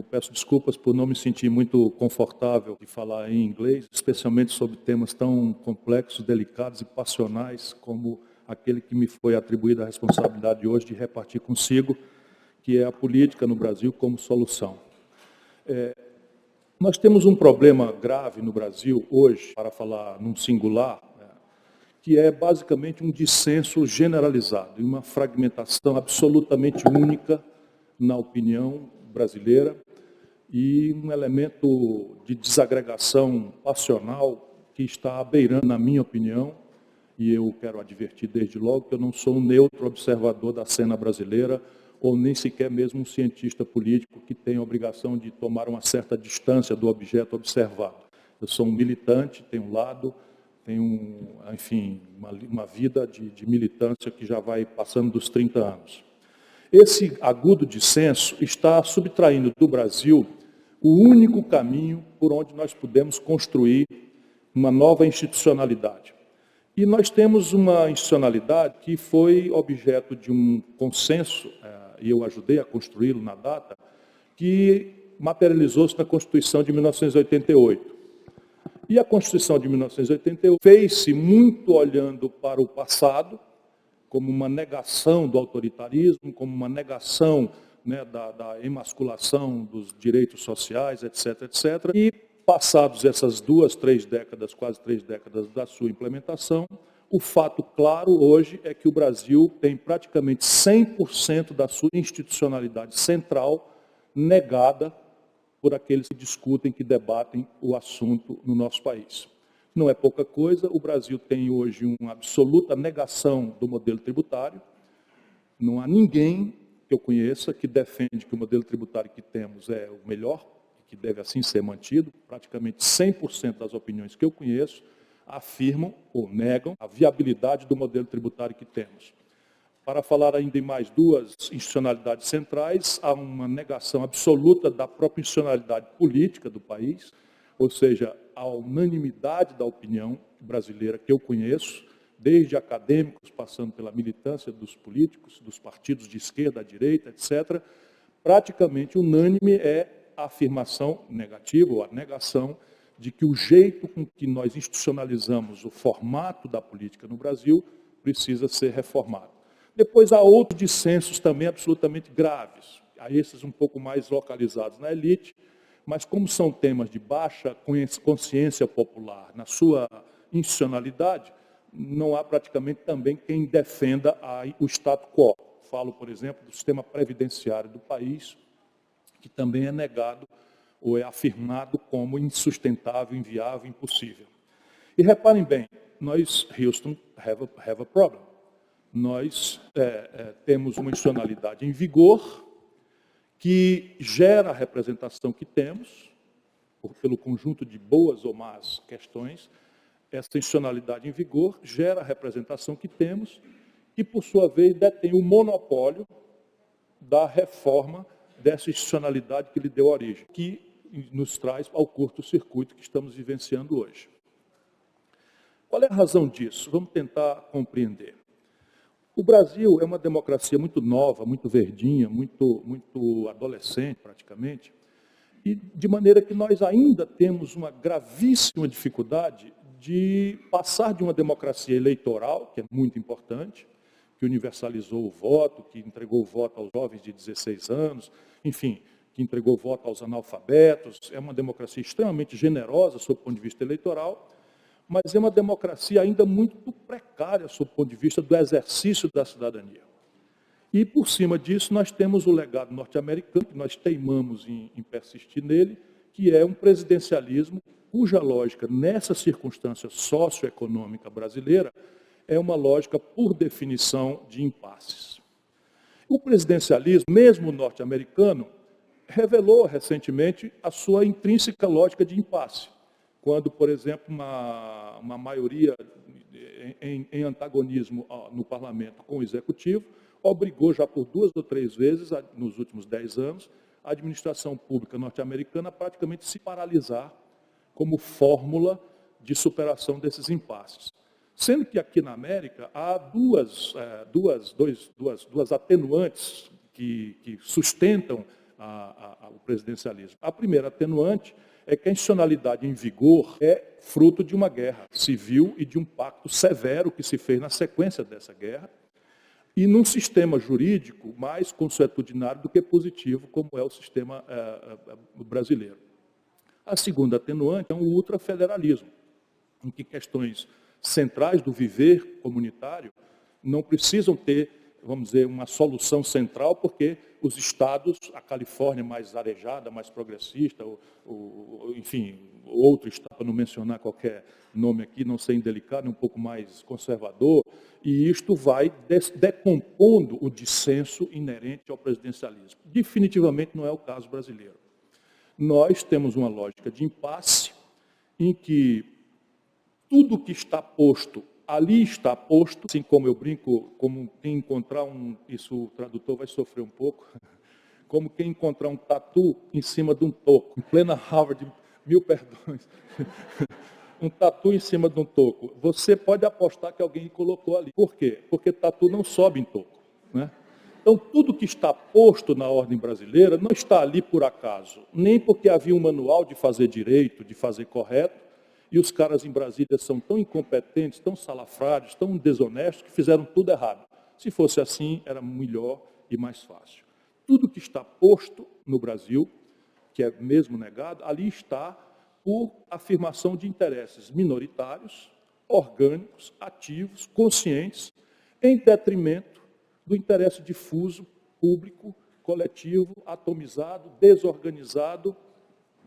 peço desculpas por não me sentir muito confortável de falar em inglês, especialmente sobre temas tão complexos, delicados e passionais como aquele que me foi atribuída a responsabilidade hoje de repartir consigo, que é a política no Brasil como solução. Nós temos um problema grave no Brasil hoje, para falar num singular, que é basicamente um dissenso generalizado e uma fragmentação absolutamente única na opinião brasileira e um elemento de desagregação passional que está beirando, na minha opinião, e eu quero advertir desde logo que eu não sou um neutro observador da cena brasileira ou nem sequer mesmo um cientista político que tem a obrigação de tomar uma certa distância do objeto observado. Eu sou um militante, tenho um lado, tenho, enfim, uma vida de militância que já vai passando dos 30 anos. Esse agudo dissenso está subtraindo do Brasil o único caminho por onde nós podemos construir uma nova institucionalidade. E nós temos uma institucionalidade que foi objeto de um consenso, e eu ajudei a construí-lo na data, que materializou-se na Constituição de 1988. E a Constituição de 1988 fez-se muito olhando para o passado, como uma negação do autoritarismo, como uma negação, né, da emasculação dos direitos sociais, etc., etc. E, passados essas 2, 3 décadas, quase 3 décadas da sua implementação, o fato claro hoje é que o Brasil tem praticamente 100% da sua institucionalidade central negada por aqueles que discutem, que debatem o assunto no nosso país. Não é pouca coisa, o Brasil tem hoje uma absoluta negação do modelo tributário. Não há ninguém que eu conheça que defende que o modelo tributário que temos é o melhor, que deve assim ser mantido. Praticamente 100% das opiniões que eu conheço afirmam ou negam a viabilidade do modelo tributário que temos. Para falar ainda em mais 2 institucionalidades centrais, há uma negação absoluta da própria institucionalidade política do país, ou seja, a unanimidade da opinião brasileira que eu conheço, desde acadêmicos, passando pela militância dos políticos, dos partidos de esquerda, à direita, etc., praticamente unânime é a afirmação negativa, ou a negação, de que o jeito com que nós institucionalizamos o formato da política no Brasil precisa ser reformado. Depois há outros dissensos também absolutamente graves, a esses um pouco mais localizados na elite, mas como são temas de baixa consciência popular na sua institucionalidade, não há praticamente também quem defenda o status quo. Falo, por exemplo, do sistema previdenciário do país, que também é negado ou é afirmado como insustentável, inviável, impossível. E reparem bem, nós, Houston, have a problem. Nós temos uma institucionalidade em vigor que gera a representação que temos, pelo conjunto de boas ou más questões. Essa institucionalidade em vigor gera a representação que temos e, por sua vez, detém o monopólio da reforma dessa institucionalidade que lhe deu origem, que nos traz ao curto-circuito que estamos vivenciando hoje. Qual é a razão disso? Vamos tentar compreender. O Brasil é uma democracia muito nova, muito verdinha, muito adolescente praticamente, e de maneira que nós ainda temos uma gravíssima dificuldade de passar de uma democracia eleitoral, que é muito importante, que universalizou o voto, que entregou o voto aos jovens de 16 anos, enfim, que entregou o voto aos analfabetos, é uma democracia extremamente generosa, sob o ponto de vista eleitoral, mas é uma democracia ainda muito precária, sob o ponto de vista do exercício da cidadania. E, por cima disso, nós temos o legado norte-americano, que nós teimamos em persistir nele, que é um presidencialismo cuja lógica, nessa circunstância socioeconômica brasileira, é uma lógica, por definição, de impasses. O presidencialismo, mesmo norte-americano, revelou recentemente a sua intrínseca lógica de impasse. Quando, por exemplo, uma maioria em antagonismo no parlamento com o executivo, obrigou já por 2 ou 3 vezes, nos últimos 10 anos, a administração pública norte-americana a praticamente se paralisar como fórmula de superação desses impasses. Sendo que aqui na América há duas atenuantes que sustentam o presidencialismo. A primeira atenuante é que a institucionalidade em vigor é fruto de uma guerra civil e de um pacto severo que se fez na sequência dessa guerra, e num sistema jurídico mais consuetudinário do que positivo, como é o sistema brasileiro. A segunda atenuante é um ultrafederalismo, em que questões centrais do viver comunitário não precisam ter, vamos dizer, uma solução central, porque os estados, a Califórnia mais arejada, mais progressista, enfim, outro estado, para não mencionar qualquer nome aqui, não ser indelicado, um pouco mais conservador, e isto vai decompondo o dissenso inerente ao presidencialismo. Definitivamente não é o caso brasileiro. Nós temos uma lógica de impasse em que tudo que está posto, ali está posto, assim como eu brinco, como quem encontrar isso o tradutor vai sofrer um pouco, como quem encontrar um tatu em cima de um toco, em plena Harvard, mil perdões, um tatu em cima de um toco. Você pode apostar que alguém colocou ali. Por quê? Porque tatu não sobe em toco, né? Então, tudo que está posto na ordem brasileira não está ali por acaso, nem porque havia um manual de fazer direito, de fazer correto, e os caras em Brasília são tão incompetentes, tão salafrários, tão desonestos, que fizeram tudo errado. Se fosse assim, era melhor e mais fácil. Tudo que está posto no Brasil, que é mesmo negado, ali está por afirmação de interesses minoritários, orgânicos, ativos, conscientes, em detrimento do interesse difuso, público, coletivo, atomizado, desorganizado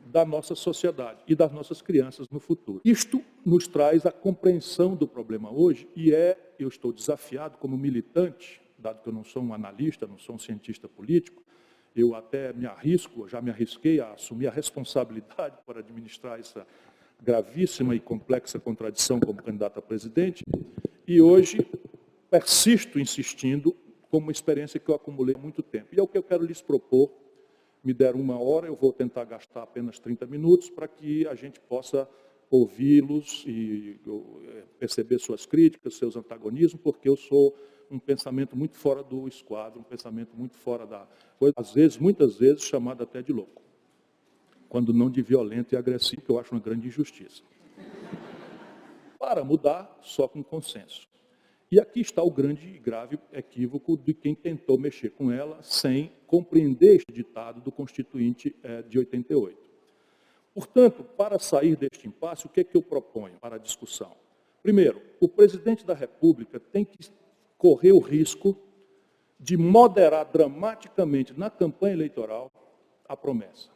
da nossa sociedade e das nossas crianças no futuro. Isto nos traz a compreensão do problema hoje e eu estou desafiado como militante, dado que eu não sou um analista, não sou um cientista político, eu até já me arrisquei a assumir a responsabilidade por administrar essa gravíssima e complexa contradição como candidato a presidente, e hoje persisto insistindo como uma experiência que eu acumulei há muito tempo. E é o que eu quero lhes propor. Me deram 1 hora, eu vou tentar gastar apenas 30 minutos para que a gente possa ouvi-los e perceber suas críticas, seus antagonismos, porque eu sou um pensamento muito fora do esquadro, um pensamento muito fora da coisa, às vezes, muitas vezes, chamado até de louco, quando não de violento e agressivo, que eu acho uma grande injustiça. Para mudar, só com consenso. E aqui está o grande e grave equívoco de quem tentou mexer com ela sem compreender este ditado do Constituinte de 88. Portanto, para sair deste impasse, o que é que eu proponho para a discussão? Primeiro, o presidente da República tem que correr o risco de moderar dramaticamente na campanha eleitoral a promessa.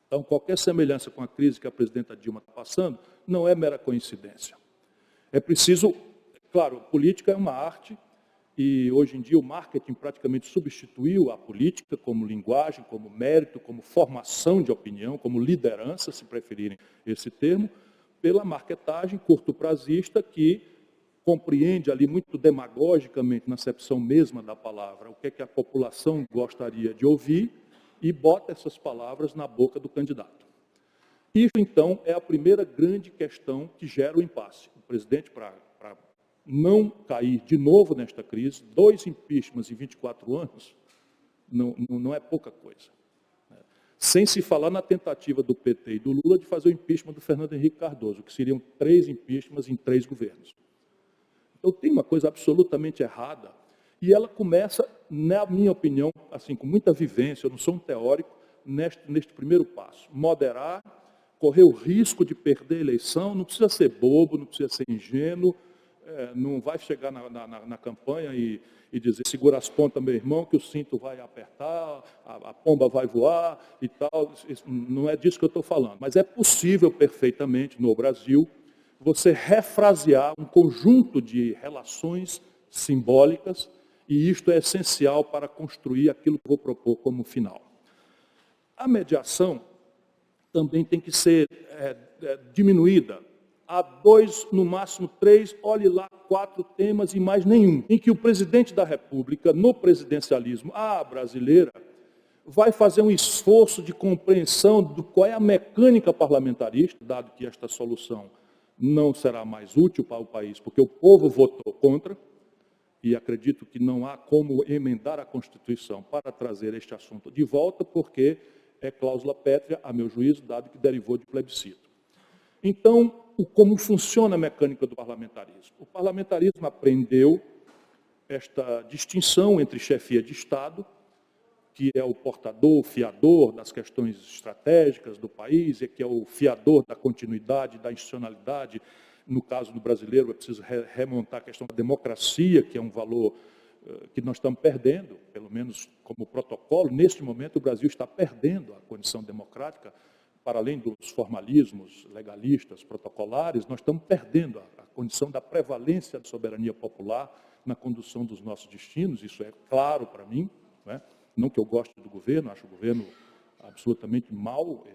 Então, qualquer semelhança com a crise que a presidenta Dilma está passando não é mera coincidência. É preciso... Claro, política é uma arte e hoje em dia o marketing praticamente substituiu a política como linguagem, como mérito, como formação de opinião, como liderança, se preferirem esse termo, pela marketagem curto-prazista que compreende ali muito demagogicamente, na acepção mesma da palavra, o que é que a população gostaria de ouvir e bota essas palavras na boca do candidato. Isso, então, é a primeira grande questão que gera o impasse. O presidente, para não cair de novo nesta crise, 2 impeachments em 24 anos, não é pouca coisa. Sem se falar na tentativa do PT e do Lula de fazer o impeachment do Fernando Henrique Cardoso, que seriam 3 impeachments em 3 governos. Então tem uma coisa absolutamente errada, e ela começa, na minha opinião, assim, com muita vivência, eu não sou um teórico, neste primeiro passo. Moderar, correr o risco de perder a eleição, não precisa ser bobo, não precisa ser ingênuo, não vai chegar na campanha e dizer, segura as pontas, meu irmão, que o cinto vai apertar, a pomba vai voar e tal. Não é disso que eu estou falando. Mas é possível perfeitamente, no Brasil, você refrasear um conjunto de relações simbólicas, e isto é essencial para construir aquilo que vou propor como final. A mediação também tem que ser diminuída. Há 2, no máximo 3, olhe lá, 4 temas e mais nenhum, em que o presidente da República, no presidencialismo brasileira, vai fazer um esforço de compreensão do qual é a mecânica parlamentarista, dado que esta solução não será mais útil para o país, porque o povo votou contra, e acredito que não há como emendar a Constituição para trazer este assunto de volta, porque é cláusula pétrea, a meu juízo, dado que derivou de plebiscito. Então, como funciona a mecânica do parlamentarismo? O parlamentarismo aprendeu esta distinção entre chefia de Estado, que é o portador, o fiador das questões estratégicas do país, e que é o fiador da continuidade, da institucionalidade. No caso do brasileiro, é preciso remontar a questão da democracia, que é um valor que nós estamos perdendo, pelo menos como protocolo. Neste momento, o Brasil está perdendo a condição democrática, para além dos formalismos legalistas, protocolares, nós estamos perdendo a condição da prevalência da soberania popular na condução dos nossos destinos. Isso é claro para mim, não é? Não que eu goste do governo, acho o governo absolutamente mau,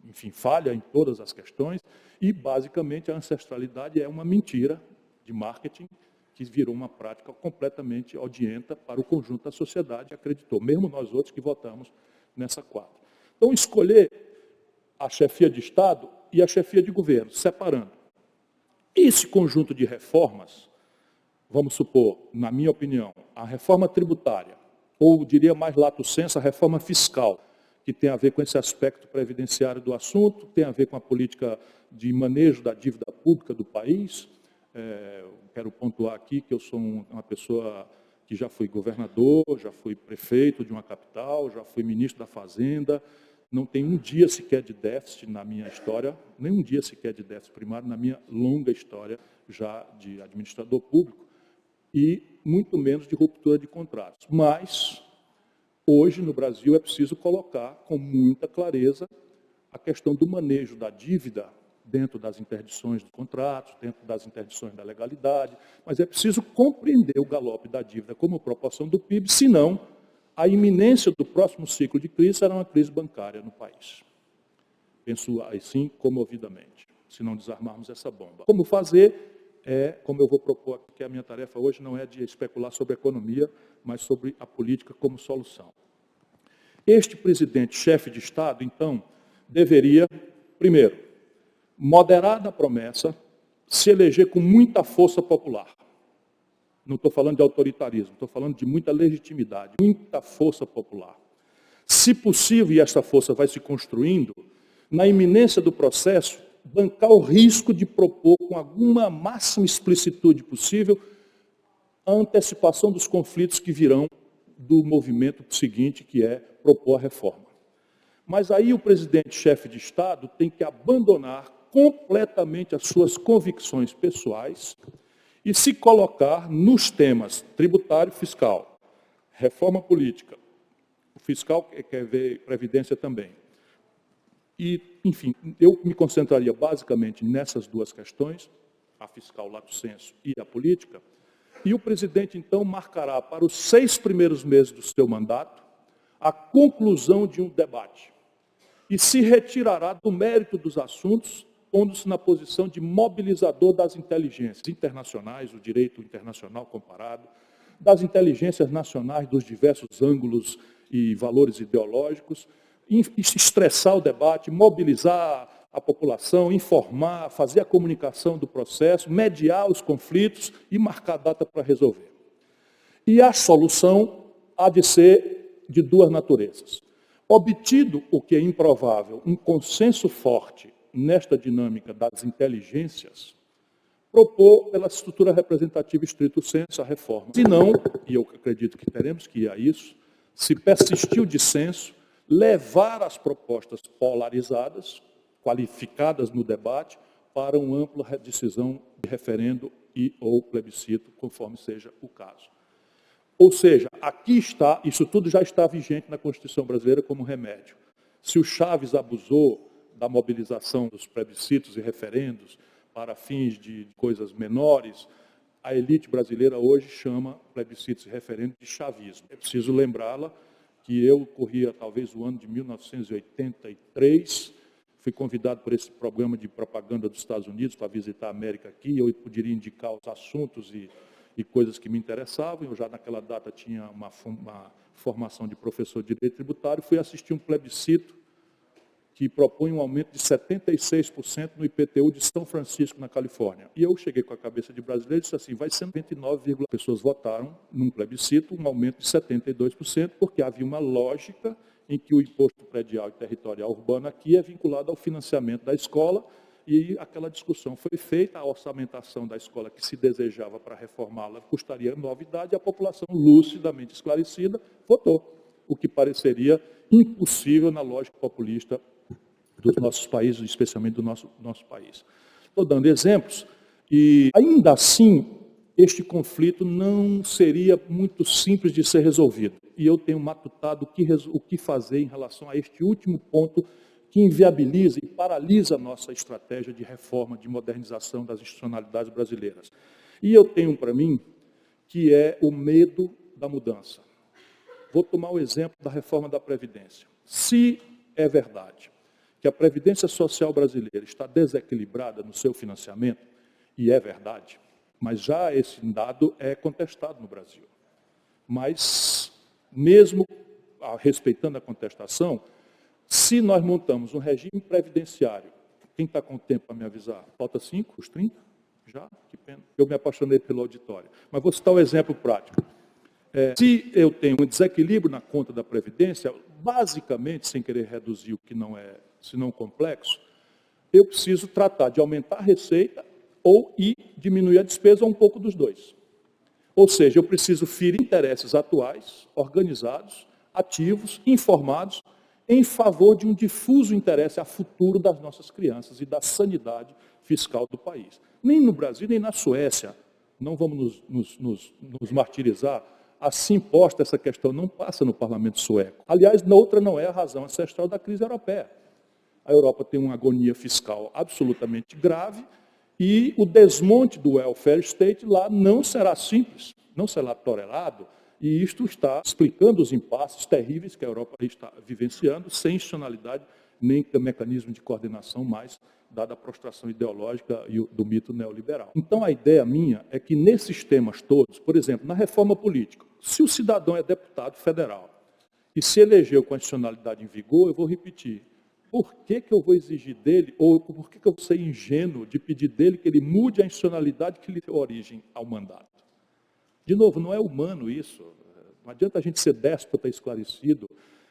enfim, falha em todas as questões, e basicamente a ancestralidade é uma mentira de marketing que virou uma prática completamente odienta para o conjunto da sociedade, acreditou, mesmo nós outros que votamos nessa quadra. Então, escolher a chefia de Estado e a chefia de governo, separando. Esse conjunto de reformas, vamos supor, na minha opinião, a reforma tributária, ou diria mais lato sensu, a reforma fiscal, que tem a ver com esse aspecto previdenciário do assunto, tem a ver com a política de manejo da dívida pública do país. Quero pontuar aqui que eu sou uma pessoa que já fui governador, já fui prefeito de uma capital, já fui ministro da Fazenda, não tem um dia sequer de déficit na minha história, nem um dia sequer de déficit primário na minha longa história já de administrador público, e muito menos de ruptura de contratos. Mas, hoje, no Brasil, é preciso colocar com muita clareza a questão do manejo da dívida dentro das interdições dos contratos, dentro das interdições da legalidade, mas é preciso compreender o galope da dívida como proporção do PIB, senão a iminência do próximo ciclo de crise será uma crise bancária no país. Penso assim comovidamente, se não desarmarmos essa bomba. Como fazer? Como eu vou propor aqui, que a minha tarefa hoje não é de especular sobre a economia, mas sobre a política como solução. Este presidente, chefe de Estado, então, deveria, primeiro, moderar na promessa, se eleger com muita força popular. Não estou falando de autoritarismo, estou falando de muita legitimidade, muita força popular. Se possível, e essa força vai se construindo, na iminência do processo, bancar o risco de propor, com alguma máxima explicitude possível, a antecipação dos conflitos que virão do movimento seguinte, que é propor a reforma. Mas aí o presidente, chefe de Estado, tem que abandonar completamente as suas convicções pessoais e se colocar nos temas tributário e fiscal, reforma política, o fiscal quer ver previdência também. E, enfim, eu me concentraria basicamente nessas duas questões, a fiscal lato sensu e a política, e o presidente, então, marcará para os 6 primeiros meses do seu mandato a conclusão de um debate e se retirará do mérito dos assuntos, pondo-se na posição de mobilizador das inteligências internacionais, o direito internacional comparado, das inteligências nacionais dos diversos ângulos e valores ideológicos, estressar o debate, mobilizar a população, informar, fazer a comunicação do processo, mediar os conflitos e marcar data para resolver. E a solução há de ser de duas naturezas. Obtido o que é improvável, um consenso forte nesta dinâmica das inteligências, propor pela estrutura representativa estrito sensu a reforma. Se não, e eu acredito que teremos que ir a isso, se persistir o dissenso, levar as propostas polarizadas, qualificadas no debate, para uma ampla decisão de referendo e ou plebiscito, conforme seja o caso. Ou seja, aqui está, isso tudo já está vigente na Constituição brasileira como remédio. Se o Chaves abusou da mobilização dos plebiscitos e referendos para fins de coisas menores, a elite brasileira hoje chama plebiscitos e referendos de chavismo. É preciso lembrá-la que eu corria talvez o ano de 1983, fui convidado por esse programa de propaganda dos Estados Unidos para visitar a América aqui, eu poderia indicar os assuntos e coisas que me interessavam. Eu já naquela data tinha uma formação de professor de direito tributário, fui assistir um plebiscito que propõe um aumento de 76% no IPTU de São Francisco, na Califórnia. E eu cheguei com a cabeça de brasileiro e disse assim, vai ser 99, pessoas votaram num plebiscito um aumento de 72%, porque havia uma lógica em que o imposto predial e territorial urbano aqui é vinculado ao financiamento da escola, e aquela discussão foi feita, a orçamentação da escola que se desejava para reformá-la custaria novidade, e a população lucidamente esclarecida votou, o que pareceria impossível na lógica populista dos nossos países, especialmente do nosso país. Estou dando exemplos, e ainda assim, este conflito não seria muito simples de ser resolvido. E eu tenho matutado o que fazer em relação a este último ponto que inviabiliza e paralisa a nossa estratégia de reforma, de modernização das institucionalidades brasileiras. E eu tenho para mim que é o medo da mudança. Vou tomar o exemplo da reforma da Previdência. Se é verdade que a Previdência Social brasileira está desequilibrada no seu financiamento, e é verdade, mas já esse dado é contestado no Brasil. Mas, mesmo respeitando a contestação, se nós montamos um regime previdenciário, quem está com o tempo para me avisar? Falta 5, os 30? Já? Que pena. Eu me apaixonei pelo auditório. Mas vou citar um exemplo prático. Se eu tenho um desequilíbrio na conta da Previdência, basicamente, sem querer reduzir o que não é, se não complexo, eu preciso tratar de aumentar a receita e diminuir a despesa, ou um pouco dos dois. Ou seja, eu preciso ferir interesses atuais, organizados, ativos, informados, em favor de um difuso interesse a futuro das nossas crianças e da sanidade fiscal do país. Nem no Brasil, nem na Suécia, não vamos nos martirizar, assim posta essa questão não passa no parlamento sueco. Aliás, outra não é a razão ancestral da crise europeia. A Europa tem uma agonia fiscal absolutamente grave e o desmonte do welfare state lá não será simples, não será tolerado, e isto está explicando os impasses terríveis que a Europa está vivenciando, sem institucionalidade nem mecanismo de coordenação mais, dada a prostração ideológica e do mito neoliberal. Então, a ideia minha é que nesses temas todos, por exemplo, na reforma política, se o cidadão é deputado federal e se elegeu com a institucionalidade em vigor, eu vou repetir, por que eu vou exigir dele, ou por que eu vou ser ingênuo de pedir dele que ele mude a institucionalidade que lhe deu origem ao mandato? De novo, não é humano isso. Não adianta a gente ser déspota esclarecido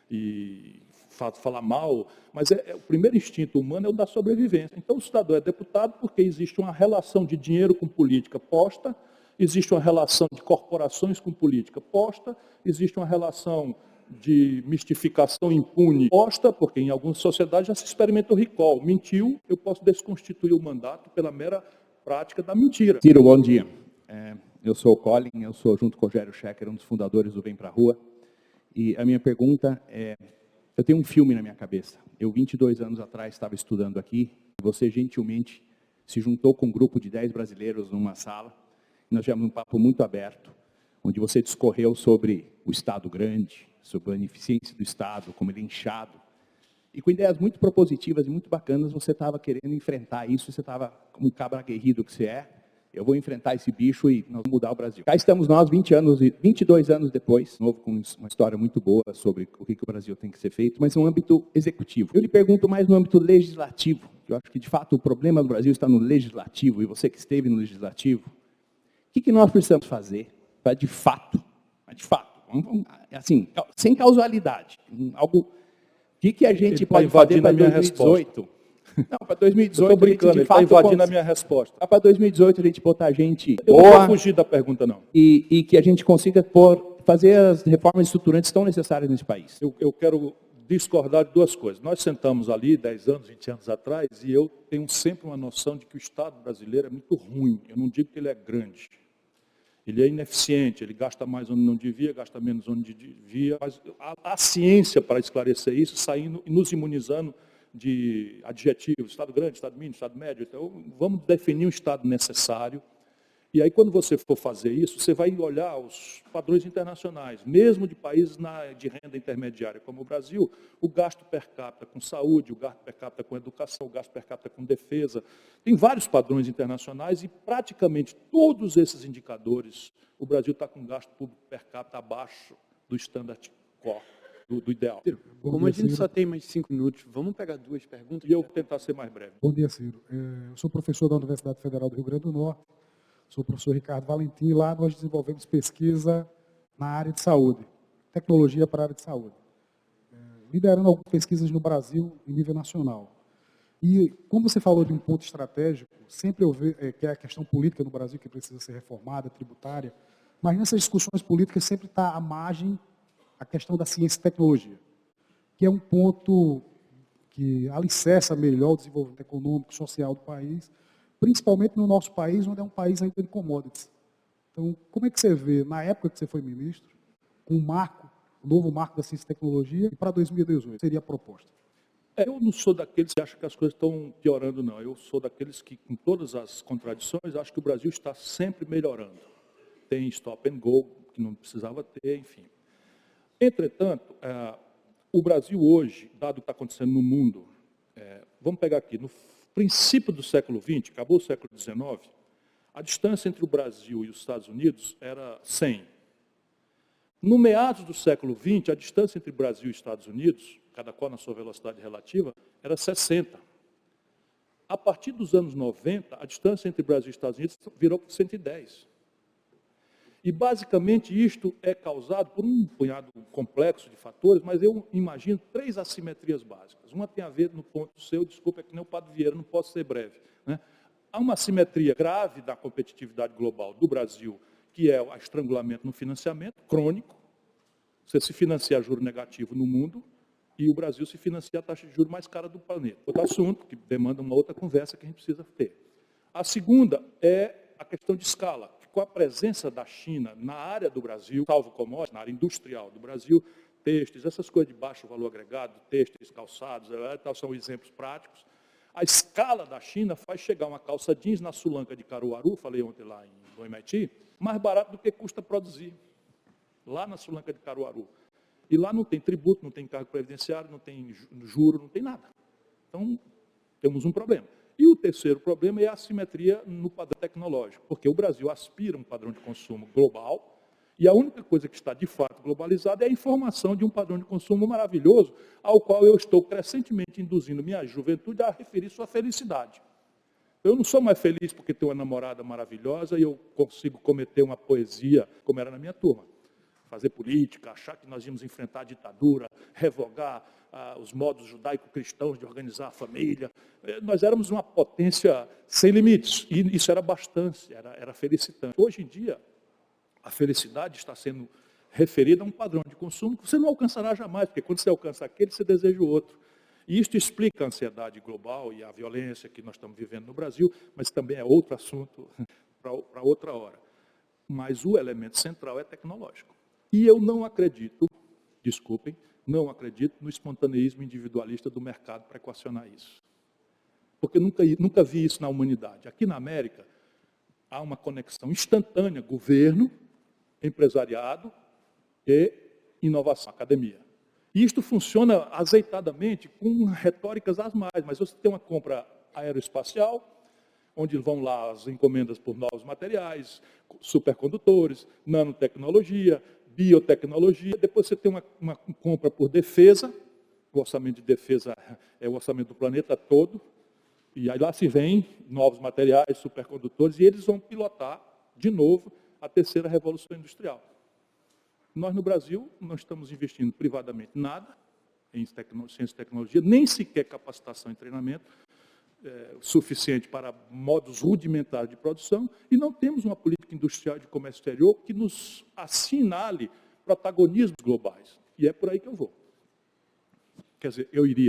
e falar mal, mas o primeiro instinto humano é o da sobrevivência. Então, o cidadão é deputado porque existe uma relação de dinheiro com política posta, existe uma relação de corporações com política posta, existe uma relação de mistificação impune posta, porque em algumas sociedades já se experimenta o recall. Mentiu, eu posso desconstituir o mandato pela mera prática da mentira. Ciro, bom dia. Eu sou o Colin, eu sou, junto com o Rogério Schecker, um dos fundadores do Vem Pra Rua. E a minha pergunta é, eu tenho um filme na minha cabeça. Eu, 22 anos atrás, estava estudando aqui, e você gentilmente se juntou com um grupo de 10 brasileiros numa sala, e nós tivemos um papo muito aberto, onde você discorreu sobre o Estado grande, sobre a ineficiência do Estado, como ele é inchado. E com ideias muito propositivas e muito bacanas, você estava querendo enfrentar isso, você estava como um cabra aguerrido que você é, eu vou enfrentar esse bicho e nós vamos mudar o Brasil. Cá estamos nós, 22 anos depois, de novo com uma história muito boa sobre o que o Brasil tem que ser feito, mas no âmbito executivo. Eu lhe pergunto mais no âmbito legislativo. Eu acho que, de fato, o problema do Brasil está no legislativo, e você que esteve no legislativo, o que nós precisamos fazer para, de fato, assim, sem causalidade, algo, o que a gente pode fazer para 2018? Não, para 2018, eu estou brincando, ele está invadindo a minha resposta. Para 2018, a gente botar gente eu boa. Eu não vou fugir da pergunta, não. E que a gente consiga fazer as reformas estruturantes tão necessárias nesse país. Eu quero discordar de duas coisas. Nós sentamos ali 10 anos, 20 anos atrás, e eu tenho sempre uma noção de que o Estado brasileiro é muito ruim. Eu não digo que ele é grande. Ele é ineficiente, ele gasta mais onde não devia, gasta menos onde devia. Mas a ciência para esclarecer isso, saindo e nos imunizando de adjetivos, Estado grande, Estado mínimo, Estado médio. Então, vamos definir um Estado necessário. E aí, quando você for fazer isso, você vai olhar os padrões internacionais, mesmo de países de renda intermediária, como o Brasil, o gasto per capita com saúde, o gasto per capita com educação, o gasto per capita com defesa. Tem vários padrões internacionais e praticamente todos esses indicadores, o Brasil está com gasto público per capita abaixo do Standard Core. do ideal. Como a gente só tem mais 5 minutos, vamos pegar 2 perguntas? E eu vou tentar ser mais breve. Bom dia, Ciro. Eu sou professor da Universidade Federal do Rio Grande do Norte, sou o professor Ricardo Valentim, e lá nós desenvolvemos pesquisa na área de saúde, tecnologia para a área de saúde, liderando algumas pesquisas no Brasil em nível nacional. E, como você falou de um ponto estratégico, sempre eu vejo que é a questão política no Brasil, que precisa ser reformada, tributária, mas nessas discussões políticas sempre está à margem a questão da ciência e tecnologia, que é um ponto que alicerça melhor o desenvolvimento econômico e social do país, principalmente no nosso país, onde é um país ainda de commodities. Então, como é que você vê, na época que você foi ministro, com o novo marco da ciência e tecnologia, e para 2018, seria a proposta? Eu não sou daqueles que acham que as coisas estão piorando, não. Eu sou daqueles que, com todas as contradições, acho que o Brasil está sempre melhorando. Tem stop and go, que não precisava ter, enfim. Entretanto, o Brasil hoje, dado o que está acontecendo no mundo, vamos pegar aqui, no princípio do século XX, acabou o século XIX, a distância entre o Brasil e os Estados Unidos era 100. No meados do século XX, a distância entre Brasil e Estados Unidos, cada qual na sua velocidade relativa, era 60. A partir dos anos 90, a distância entre Brasil e Estados Unidos virou 110. E, basicamente, isto é causado por um punhado complexo de fatores, mas eu imagino 3 assimetrias básicas. Uma tem a ver no ponto seu, desculpa, é que nem o Padre Vieira, não posso ser breve, né? Há uma assimetria grave da competitividade global do Brasil, que é o estrangulamento no financiamento, crônico. Você se financia a juro negativo no mundo e o Brasil se financia a taxa de juros mais cara do planeta. Outro assunto que demanda uma outra conversa que a gente precisa ter. A segunda é a questão de escala. Com a presença da China na área do Brasil, salvo commodities, na área industrial do Brasil, têxteis, essas coisas de baixo valor agregado, têxteis, calçados, são exemplos práticos. A escala da China faz chegar uma calça jeans na Sulanca de Caruaru, falei ontem lá no MIT, mais barato do que custa produzir, lá na Sulanca de Caruaru. E lá não tem tributo, não tem cargo previdenciário, não tem juro, não tem nada. Então, temos um problema. E o terceiro problema é a assimetria no padrão tecnológico, porque o Brasil aspira a um padrão de consumo global, e a única coisa que está de fato globalizada é a informação de um padrão de consumo maravilhoso, ao qual eu estou crescentemente induzindo minha juventude a referir sua felicidade. Eu não sou mais feliz porque tenho uma namorada maravilhosa e eu consigo cometer uma poesia, como era na minha turma. Fazer política, achar que nós íamos enfrentar a ditadura, revogar os modos judaico-cristãos de organizar a família. Nós éramos uma potência sem limites, e isso era bastante, era felicitante. Hoje em dia, a felicidade está sendo referida a um padrão de consumo que você não alcançará jamais, porque quando você alcança aquele, você deseja o outro. E isto explica a ansiedade global e a violência que nós estamos vivendo no Brasil, mas também é outro assunto para outra hora. Mas o elemento central é tecnológico. E eu não acredito, desculpem, não acredito no espontaneísmo individualista do mercado para equacionar isso. Porque nunca vi isso na humanidade. Aqui na América, há uma conexão instantânea, governo, empresariado e inovação, academia. E isto funciona azeitadamente com retóricas às mais, mas você tem uma compra aeroespacial, onde vão lá as encomendas por novos materiais, supercondutores, nanotecnologia, biotecnologia, depois você tem uma compra por defesa, o orçamento de defesa é o orçamento do planeta todo, e aí lá se vem novos materiais, supercondutores, e eles vão pilotar, de novo, a terceira revolução industrial. Nós, no Brasil, não estamos investindo privadamente nada em ciência e tecnologia, nem sequer capacitação e treinamento suficiente para modos rudimentares de produção, e não temos uma política industrial de comércio exterior que nos assinale protagonismos globais. E é por aí que eu vou. Quer dizer, eu iria